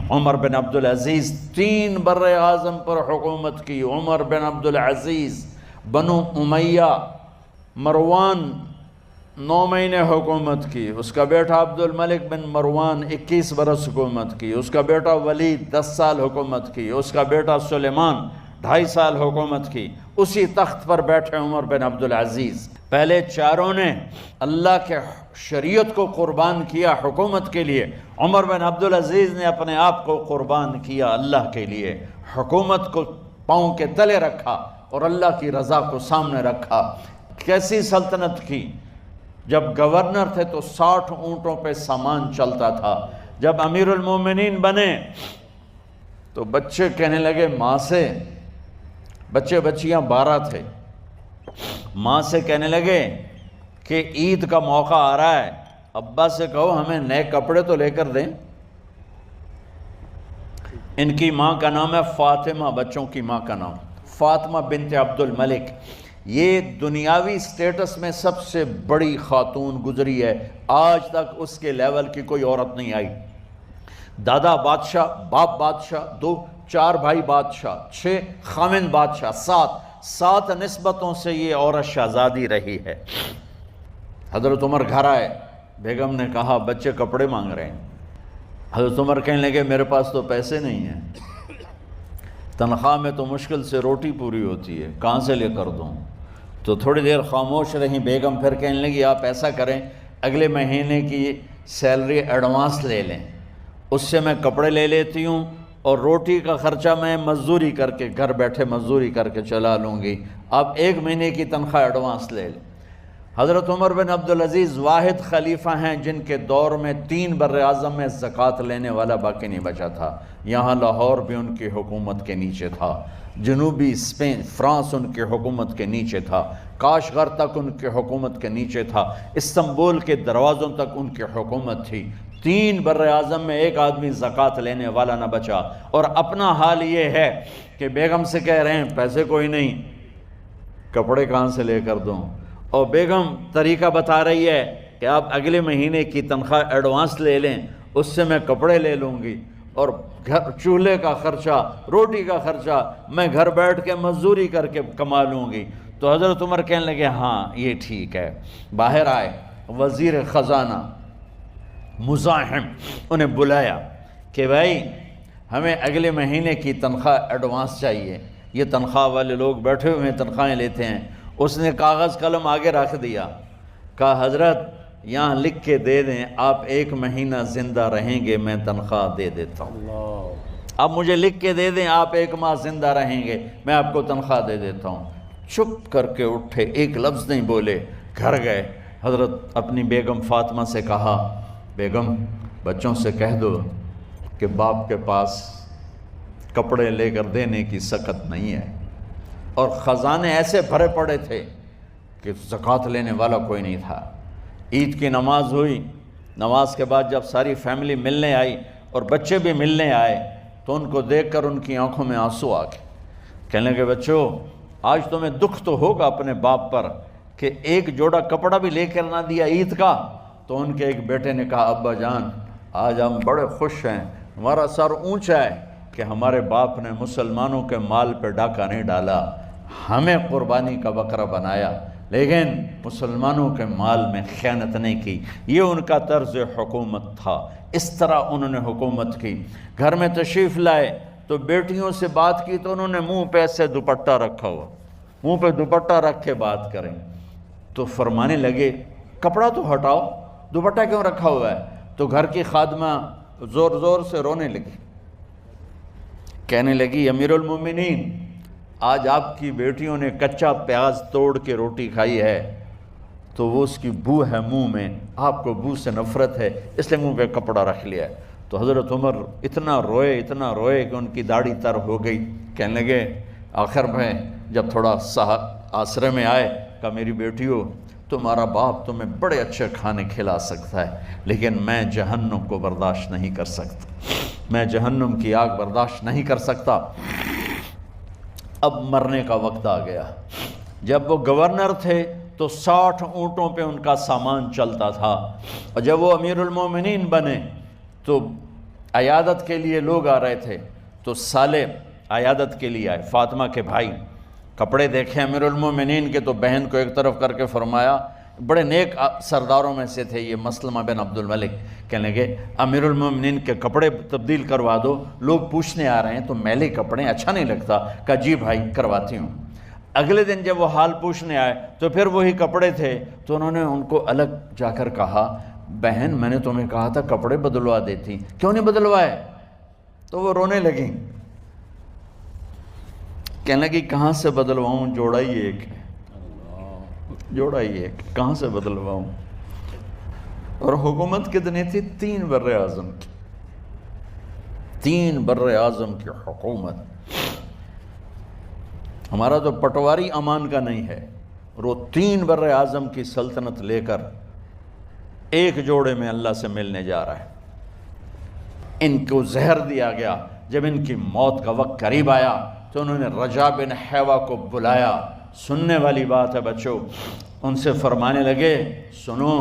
عمر بن عبدالعزیز 3 بر اعظم پر حکومت کی. عمر بن عبدالعزیز، بنو امیہ، مروان 9 مہینے حکومت کی. اس کا بیٹا عبد الملک بن مروان 21 برس حکومت کی. اس کا بیٹا ولید 10 سال حکومت کی. اس کا بیٹا سلیمان 2.5 سال حکومت کی. اسی تخت پر بیٹھے عمر بن عبدالعزیز. پہلے چاروں نے اللہ کے شریعت کو قربان کیا حکومت کے لیے. عمر بن عبدالعزیز نے اپنے آپ کو قربان کیا اللہ کے لیے. حکومت کو پاؤں کے تلے رکھا اور اللہ کی رضا کو سامنے رکھا. کیسی سلطنت کی؟ جب گورنر تھے تو 60 اونٹوں پہ سامان چلتا تھا. جب امیر المومنین بنے تو بچے کہنے لگے ماں سے، بچے بچیاں 12 تھے، ماں سے کہنے لگے کہ عید کا موقع آ رہا ہے، ابا سے کہو ہمیں نئے کپڑے تو لے کر دیں. ان کی ماں کا نام ہے فاطمہ، بچوں کی ماں کا نام فاطمہ بنت عبد الملک. یہ دنیاوی سٹیٹس میں سب سے بڑی خاتون گزری ہے. آج تک اس کے لیول کی کوئی عورت نہیں آئی. دادا بادشاہ، باپ بادشاہ، 4 بھائی بادشاہ، 6 خامند بادشاہ، 7 نسبتوں سے یہ عورت شہزادی رہی ہے. حضرت عمر گھر آئے، بیگم نے کہا بچے کپڑے مانگ رہے ہیں. حضرت عمر کہنے لگے میرے پاس تو پیسے نہیں ہیں، تنخواہ میں تو مشکل سے روٹی پوری ہوتی ہے، کہاں سے لے کر دوں؟ تو تھوڑی دیر خاموش رہیں. بیگم پھر کہنے لگی آپ ایسا کریں، اگلے مہینے کی سیلری ایڈوانس لے لیں، اس سے میں کپڑے لے لیتی ہوں اور روٹی کا خرچہ میں مزدوری کر کے، گھر بیٹھے مزدوری کر کے چلا لوں گی، آپ 1 مہینے کی تنخواہ ایڈوانس لے لیں. حضرت عمر بن عبدالعزیز واحد خلیفہ ہیں جن کے دور میں 3 بر اعظم میں زکوٰۃ لینے والا باقی نہیں بچا تھا. یہاں لاہور بھی ان کی حکومت کے نیچے تھا، جنوبی اسپین فرانس ان کی حکومت کے نیچے تھا، کاشغر تک ان کی حکومت کے نیچے تھا، استنبول کے دروازوں تک ان کی حکومت تھی. 3 بر اعظم میں ایک آدمی زکوٰۃ لینے والا نہ بچا. اور اپنا حال یہ ہے کہ بیگم سے کہہ رہے ہیں پیسے کوئی نہیں، کپڑے کہاں سے لے کر دوں؟ اور بیگم طریقہ بتا رہی ہے کہ آپ اگلے مہینے کی تنخواہ ایڈوانس لے لیں، اس سے میں کپڑے لے لوں گی اور چولہے کا خرچہ، روٹی کا خرچہ میں گھر بیٹھ کے مزدوری کر کے کما لوں گی. تو حضرت عمر کہنے لگے ہاں یہ ٹھیک ہے. باہر آئے وزیر خزانہ مزاحم، انہیں بلایا کہ بھائی ہمیں اگلے مہینے کی تنخواہ ایڈوانس چاہیے. یہ تنخواہ والے لوگ بیٹھے ہوئے تنخواہیں لیتے ہیں. اس نے کاغذ قلم آگے رکھ دیا، کہا حضرت یہاں لکھ کے دے دیں آپ 1 مہینہ زندہ رہیں گے میں تنخواہ دے دیتا ہوں. اب مجھے لکھ کے دے دیں آپ 1 ماہ زندہ رہیں گے میں آپ کو تنخواہ دے دیتا ہوں. چپ کر کے اٹھے، ایک لفظ نہیں بولے، گھر گئے. حضرت اپنی بیگم فاطمہ سے کہا بیگم بچوں سے کہہ دو کہ باپ کے پاس کپڑے لے کر دینے کی سکت نہیں ہے. اور خزانے ایسے بھرے پڑے تھے کہ زکوٰۃ لینے والا کوئی نہیں تھا. عید کی نماز ہوئی، نماز کے بعد جب ساری فیملی ملنے آئی اور بچے بھی ملنے آئے تو ان کو دیکھ کر ان کی آنکھوں میں آنسو آ گئے. کہنے لگے بچوں آج تمہیں دکھ تو ہوگا اپنے باپ پر کہ ایک جوڑا کپڑا بھی لے کر نہ دیا عید کا. تو ان کے ایک بیٹے نے کہا ابا جان آج ہم بڑے خوش ہیں، ہمارا سر اونچا ہے کہ ہمارے باپ نے مسلمانوں کے مال پہ ڈاکہ نہیں ڈالا، ہمیں قربانی کا بکرا بنایا لیکن مسلمانوں کے مال میں خیانت نہیں کی. یہ ان کا طرز حکومت تھا، اس طرح انہوں نے حکومت کی. گھر میں تشریف لائے تو بیٹیوں سے بات کی تو انہوں نے منہ پہ ایسے دوپٹہ رکھا ہوا، منہ پہ دوپٹہ رکھ کے بات کریں. تو فرمانے لگے کپڑا تو ہٹاؤ، دوپٹہ کیوں رکھا ہوا ہے؟ تو گھر کی خادمہ زور زور سے رونے لگی، کہنے لگی امیر المومنین آج آپ کی بیٹیوں نے کچا پیاز توڑ کے روٹی کھائی ہے تو وہ اس کی بو ہے منہ میں، آپ کو بو سے نفرت ہے اس لیے منہ پہ کپڑا رکھ لیا ہے. تو حضرت عمر اتنا روئے کہ ان کی داڑھی تر ہو گئی. کہنے لگے آخر میں جب تھوڑا آسرے میں آئے کہا میری بیٹیوں تمہارا باپ تمہیں بڑے اچھے کھانے کھلا سکتا ہے لیکن میں جہنم کو برداشت نہیں کر سکتا، میں جہنم کی آگ برداشت نہیں کر سکتا. اب مرنے کا وقت آ گیا. جب وہ گورنر تھے تو 60 اونٹوں پہ ان کا سامان چلتا تھا، اور جب وہ امیر المومنین بنے تو عیادت کے لیے لوگ آ رہے تھے، تو صالح عیادت کے لیے آئے، فاطمہ کے بھائی، کپڑے دیکھے امیر المومنین کے، تو بہن کو ایک طرف کر کے فرمایا، بڑے نیک سرداروں میں سے تھے یہ مسلمہ بن عبد الملک، کہنے لگے امیر المومنین کے کپڑے تبدیل کروا دو، لوگ پوچھنے آ رہے ہیں تو میلے کپڑے اچھا نہیں لگتا، کہا جی بھائی کرواتی ہوں۔ اگلے دن جب وہ حال پوچھنے آئے تو پھر وہی کپڑے تھے، تو انہوں نے ان کو الگ جا کر کہا، بہن میں نے تمہیں کہا تھا کپڑے بدلوا دیتی، کیوں نہیں بدلوائے؟ تو وہ رونے لگیں، کہنے لگی کہاں سے بدلواؤں، جوڑا ہی ایک ہے، جوڑا ہی ایک، کہاں سے بدلواؤں؟ اور حکومت کتنی تھی؟ 3 بر اعظم کی، 3 بر اعظم کی حکومت۔ ہمارا تو پٹواری امان کا نہیں ہے، اور وہ 3 بر اعظم کی سلطنت لے کر ایک جوڑے میں اللہ سے ملنے جا رہا ہے۔ ان کو زہر دیا گیا، جب ان کی موت کا وقت قریب آیا تو انہوں نے رجا بن حیوہ کو بلایا، سننے والی بات ہے بچوں، ان سے فرمانے لگے سنو،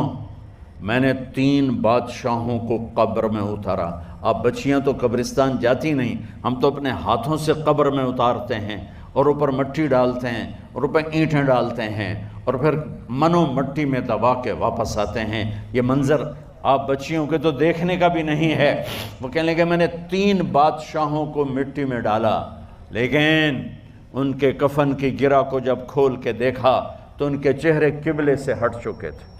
میں نے 3 بادشاہوں کو قبر میں اتارا۔ اب بچیاں تو قبرستان جاتی نہیں، ہم تو اپنے ہاتھوں سے قبر میں اتارتے ہیں، اور اوپر مٹی ڈالتے ہیں، اور اوپر اینٹیں ڈالتے ہیں، اور پھر منو مٹی میں دبا کے واپس آتے ہیں۔ یہ منظر آپ بچیوں کے تو دیکھنے کا بھی نہیں ہے۔ وہ کہنے لگے میں نے 3 بادشاہوں کو مٹی میں ڈالا، لیکن ان کے کفن کی گرہ کو جب کھول کے دیکھا تو ان کے چہرے قبلے سے ہٹ چکے تھے،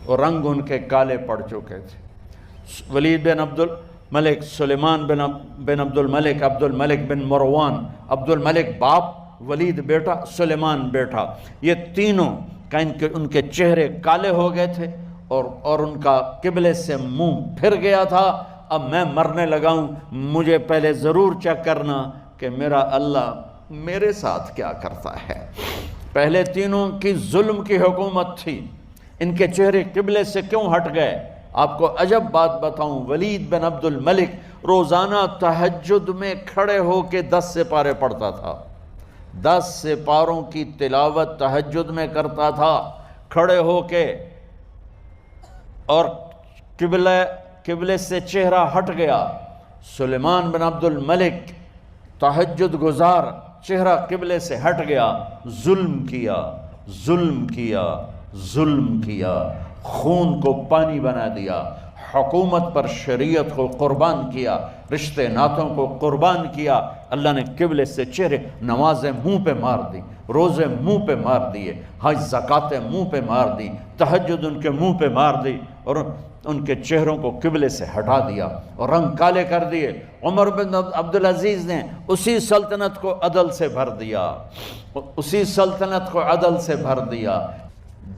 اور رنگ ان کے کالے پڑ چکے تھے۔ ولید بن عبد الملک، سلیمان بن عبد الملک، عبد الملک بن مروان، عبد الملک باپ، ولید بیٹا، سلیمان بیٹا، یہ تینوں کا ان کے چہرے کالے ہو گئے تھے، اور ان کا قبلے سے منہ پھر گیا تھا۔ اب میں مرنے لگا ہوں، مجھے پہلے ضرور چیک کرنا کہ میرا اللہ میرے ساتھ کیا کرتا ہے۔ پہلے تینوں کی ظلم کی حکومت تھی، ان کے چہرے قبلے سے کیوں ہٹ گئے؟ آپ کو عجب بات بتاؤں، ولید بن عبد الملک روزانہ تہجد میں کھڑے ہو کے 10 سپارے پڑھتا تھا، 10 سپاروں کی تلاوت تہجد میں کرتا تھا کھڑے ہو کے، اور قبلے سے چہرہ ہٹ گیا۔ سلیمان بن عبد الملک تہجد گزار، چہرہ قبلے سے ہٹ گیا، ظلم کیا، ظلم کیا، ظلم کیا، خون کو پانی بنا دیا، حکومت پر شریعت کو قربان کیا، رشتے ناتوں کو قربان کیا۔ اللہ نے قبلے سے چہرے، نمازیں منہ پہ مار دی، روزے منہ پہ مار دیے، حج زکاتیں منہ پہ مار دی، تہجد ان کے منہ پہ مار دی، اور ان کے چہروں کو قبلے سے ہٹا دیا اور رنگ کالے کر دیے۔ عمر بن عبدالعزیز نے اسی سلطنت کو عدل سے بھر دیا، اسی سلطنت کو عدل سے بھر دیا۔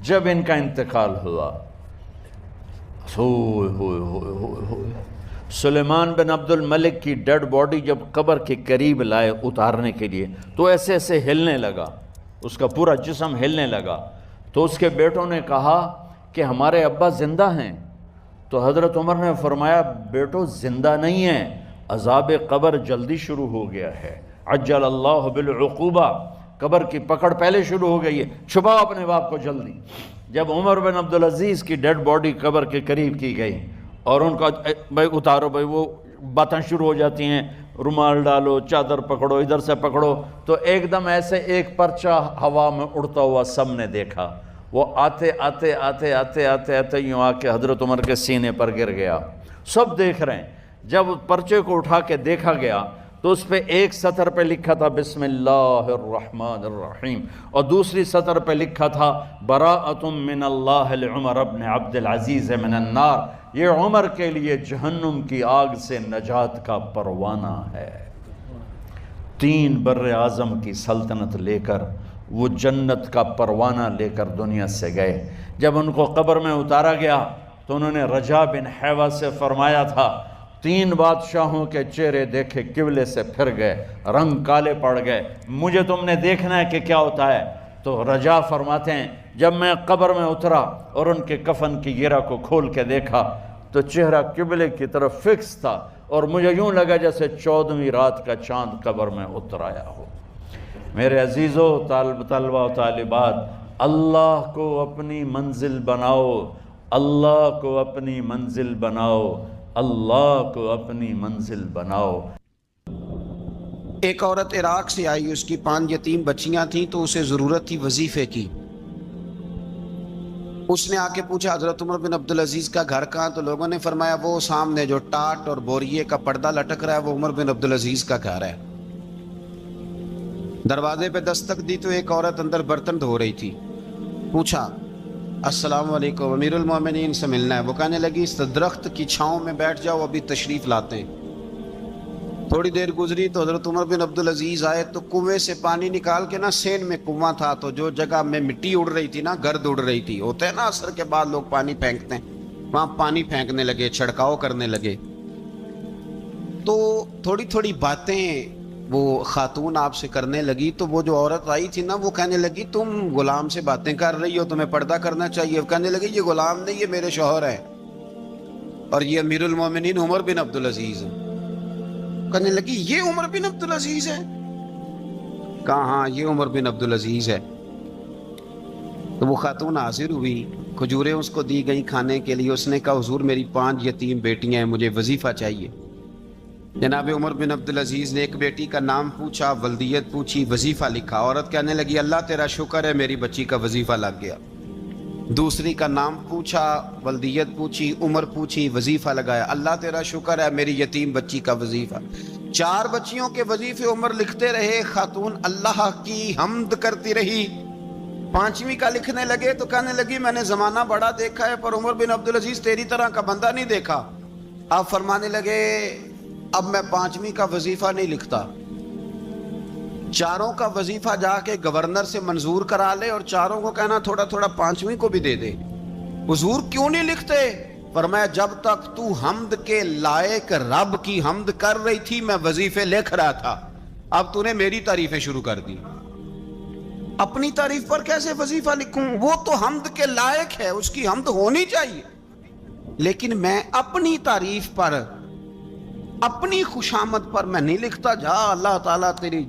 جب ان کا انتقال ہوا، سلیمان بن عبد الملک کی ڈیڈ باڈی جب قبر کے قریب لائے اتارنے کے لیے، تو ایسے ایسے ہلنے لگا، اس کا پورا جسم ہلنے لگا۔ تو اس کے بیٹوں نے کہا کہ ہمارے ابا زندہ ہیں، تو حضرت عمر نے فرمایا بیٹو زندہ نہیں ہیں، عذاب قبر جلدی شروع ہو گیا ہے، عجل اللہ بالعقوبہ، قبر کی پکڑ پہلے شروع ہو گئی ہے، چھپاؤ اپنے باپ کو جلدی۔ جب عمر بن عبدالعزیز کی ڈیڈ باڈی قبر کے قریب کی گئی اور ان کا بھائی اتارو، بھائی وہ باتیں شروع ہو جاتی ہیں، رومال ڈالو، چادر پکڑو، ادھر سے پکڑو، تو ایک دم ایسے ایک پرچہ ہوا میں اڑتا ہوا سب نے دیکھا، وہ آتے آتے آتے آتے آتے آتے یوں آ کے حضرت عمر کے سینے پر گر گیا۔ سب دیکھ رہے ہیں۔ جب پرچے کو اٹھا کے دیکھا گیا تو اس پہ ایک سطر پہ لکھا تھا بسم اللہ الرحمن الرحیم، اور دوسری سطر پہ لکھا تھا براءۃ من اللہ لعمر بن عبد العزیز من النار، یہ عمر کے لیے جہنم کی آگ سے نجات کا پروانہ ہے۔ 3 بر اعظم کی سلطنت لے کر وہ جنت کا پروانہ لے کر دنیا سے گئے۔ جب ان کو قبر میں اتارا گیا تو انہوں نے رجا بن حیوہ سے فرمایا تھا 3 بادشاہوں کے چہرے دیکھے قبلے سے پھر گئے، رنگ کالے پڑ گئے، مجھے تم نے دیکھنا ہے کہ کیا ہوتا ہے۔ تو رجا فرماتے ہیں جب میں قبر میں اترا اور ان کے کفن کی گرہ کو کھول کے دیکھا تو چہرہ قبلے کی طرف فکس تھا، اور مجھے یوں لگا جیسے 14ویں رات کا چاند قبر میں اتر آیا ہو۔ میرے عزیزو، طلبہ و طالبات، اللہ کو اپنی منزل بناؤ، اللہ کو اپنی منزل بناؤ، اللہ کو اپنی منزل بناؤ۔ ایک عورت عراق سے آئی، اس کی 5 یتیم بچیاں تھیں تو اسے ضرورت تھی وظیفے کی۔ اس نے آ کے پوچھا حضرت عمر بن عبدالعزیز کا گھر کہاں؟ تو لوگوں نے فرمایا وہ سامنے جو ٹاٹ اور بوریے کا پردہ لٹک رہا ہے وہ عمر بن عبدالعزیز کا گھر ہے۔ دروازے پہ دستک دی تو ایک عورت اندر برتن دھو رہی تھی۔ پوچھا السلام علیکم، امیر المومنین سے ملنا ہے۔ وہ کہنے لگی اس درخت کی چھاؤں میں بیٹھ جاؤ، ابھی تشریف لاتے ہیں۔ تھوڑی دیر گزری تو حضرت عمر بن عبدالعزیز آئے تو کنویں سے پانی نکال کے نا، سین میں کنواں تھا تو جو جگہ میں مٹی اڑ رہی تھی نا، گرد اڑ رہی تھی، ہوتا ہے نا عصر کے بعد لوگ پانی پھینکتے ہیں، وہاں پانی پھینکنے لگے، چھڑکاؤ کرنے لگے۔ تو تھوڑی تھوڑی باتیں وہ خاتون آپ سے کرنے لگی تو وہ جو عورت آئی تھی نا وہ کہنے لگی تم غلام سے باتیں کر رہی ہو، تمہیں پردہ کرنا چاہیے۔ کہنے لگی یہ غلام نہیں، یہ میرے شوہر ہیں اور یہ امیر المومنین عمر بن عبدالعزیز ہیں۔ کہنے لگی یہ عمر بن عبدالعزیز ہے؟ کہا ہاں یہ عمر بن عبدالعزیز ہے۔ تو وہ خاتون حاضر ہوئی، کھجوریں اس کو دی گئیں کھانے کے لیے۔ اس نے کہا حضور میری 5 یتیم بیٹیاں ہیں، مجھے وظیفہ چاہیے۔ جناب عمر بن عبدالعزیز نے ایک بیٹی کا نام پوچھا، ولدیت پوچھی، وظیفہ لکھا۔ عورت کہنے لگی اللہ تیرا شکر ہے میری بچی کا وظیفہ لگ گیا۔ دوسری کا نام پوچھا، ولدیت پوچھی، عمر پوچھی، وظیفہ لگایا۔ اللہ تیرا شکر ہے میری یتیم بچی کا وظیفہ۔ 4 بچیوں کے وظیفے عمر لکھتے رہے، خاتون اللہ کی حمد کرتی رہی۔ 5ویں کا لکھنے لگے تو کہنے لگی میں نے زمانہ بڑا دیکھا ہے پر عمر بن عبدالعزیز تیری طرح کا بندہ نہیں دیکھا۔ آپ فرمانے لگے اب میں 5ویں کا وظیفہ نہیں لکھتا، 4 کا وظیفہ جا کے گورنر سے منظور کرا لے اور 4 کو کہنا تھوڑا تھوڑا 5ویں کو بھی دے دے۔ حضور کیوں نہیں لکھتے؟ فرمایا جب تک تو حمد کے لائق رب کی حمد کر رہی تھی میں وظیفے لکھ رہا تھا، اب تو نے میری تعریفیں شروع کر دی۔ اپنی تعریف پر کیسے وظیفہ لکھوں؟ وہ تو حمد کے لائق ہے، اس کی حمد ہونی چاہیے، لیکن میں اپنی تعریف پر، اپنی خوشامد پر میں نہیں لکھتا۔ جا اللہ تعالیٰ تیری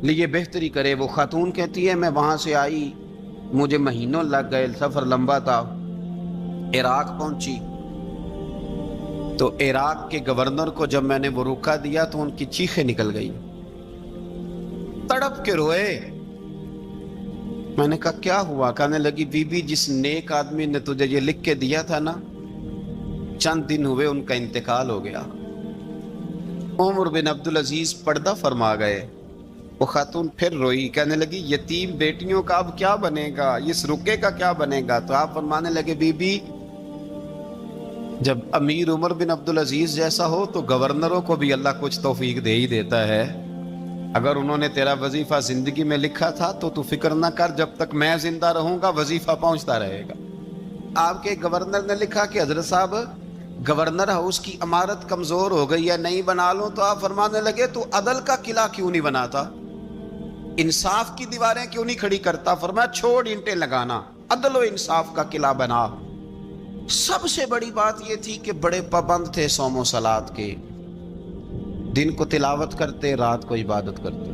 لیے بہتری کرے۔ وہ خاتون کہتی ہے میں وہاں سے آئی، مجھے مہینوں لگ گئے، سفر لمبا تھا، عراق پہنچی تو عراق کے گورنر کو جب میں نے وہ روکا دیا تو ان کی چیخیں نکل گئی، تڑپ کے روئے۔ میں نے کہا کیا ہوا؟ کہنے لگی بی بی جس نیک آدمی نے تجھے یہ لکھ کے دیا تھا نا، چند دن ہوئے ان کا انتقال ہو گیا۔ عمر بن عبدالعزیز پردہ فرما گئے۔ وہ خاتون پھر روئی، کہنے لگی یتیم بیٹیوں کا اب کیا بنے گا، اس رکے کا کیا بنے گا؟ تو آپ فرمانے لگے بی بی جب امیر عمر بن عبدالعزیز جیسا ہو تو گورنروں کو بھی اللہ کچھ توفیق دے ہی دیتا ہے۔ اگر انہوں نے تیرا وظیفہ زندگی میں لکھا تھا تو فکر نہ کر، جب تک میں زندہ رہوں گا وظیفہ پہنچتا رہے گا۔ آپ کے گورنر نے لکھا کہ حضرت صاحب گورنر ہاؤس کی عمارت کمزور ہو گئی ہے، نہیں بنا لوں؟ تو آپ فرمانے لگے تو عدل کا قلعہ کیوں نہیں بناتا، انصاف کی دیواریں کیوں نہیں کھڑی کرتا؟ فرمایا چھوڑ اینٹیں لگانا، عدل و انصاف کا قلعہ بنا۔ سب سے بڑی بات یہ تھی کہ بڑے پابند تھے صوم و صلات کے، دن کو تلاوت کرتے، رات کو عبادت کرتے۔